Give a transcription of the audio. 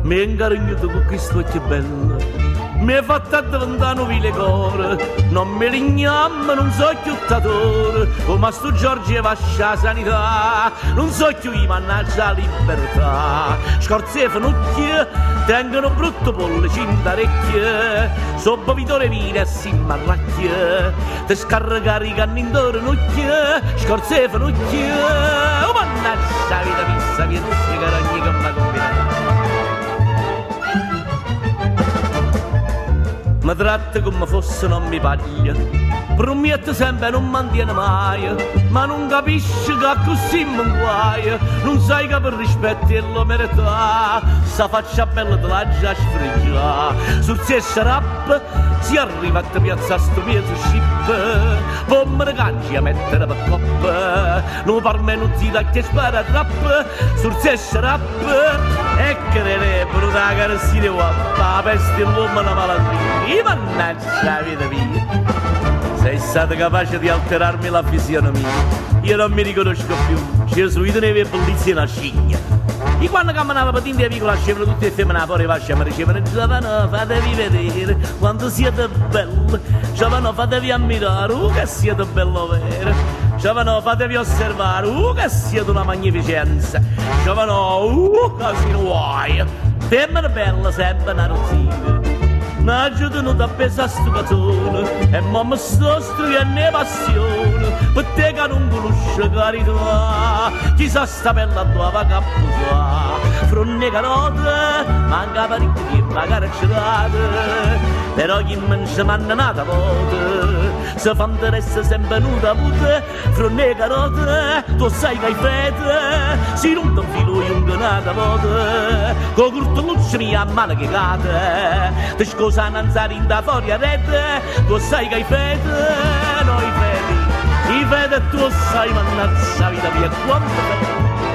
mi è ingarignato con questo occhio bello, mi è fatta diventare un vile cuore, non mi rignamma, non so chiuttatore, come sto Giorgio vascia la sanità, non so più io mannaggia la libertà, scorze e fanucchie, tengono brutto pollo, cintarecchie, so bevitore vino e si marracchie, te scaricare i canni in nucchie, scorze e fanucchie, oh mannaggia la vita missa, viene che ogni che mi combinata. Mi tratta come fosse non mi paglia, promette sempre non mantiene mai, ma non capisci che così mi guai, non sai che per rispetto e lo merita, sta faccia bella te la già sfregia, sul stesso rap si arriva a piazza sto mezzo scip, poi me ne cangi a mettere per coppa, non par meno zita che spara trap, sul stesso rap, e crederebbero da carissina guappa, peste l'uomo una malattia. Mannaggia la vita mia, sei stata capace di alterarmi la fisionomia, io non mi riconosco più, c'è suite neve e bellezza una scigna. E quando camminava patente e piccola scevano tutte le femmine, poi le mi dicevano giovano fatevi vedere quanto siete belli, giovano fatevi ammirare, che siete bello vero, giovano fatevi osservare, che siete una magnificenza, giovano, così vuoi, femmine belle sempre una rozzina. Naggio tenuto a pesare sto cazzone e mo mi sto struendo passione per te che non conosce carità chissà sta bella tua vagabusà fronne carote manca parecchio di magari celate però chi mangia manna nata vote se fa interesse sempre nuda pute fronne carote tu sai che hai fede si non ti filo io un nata vote con curto lucci mia mano che cade ti scusa nanzare in da fuori a rete, tu sai che hai fede, noi fedi, i fede tu sai mannazza vita mia quanto fede.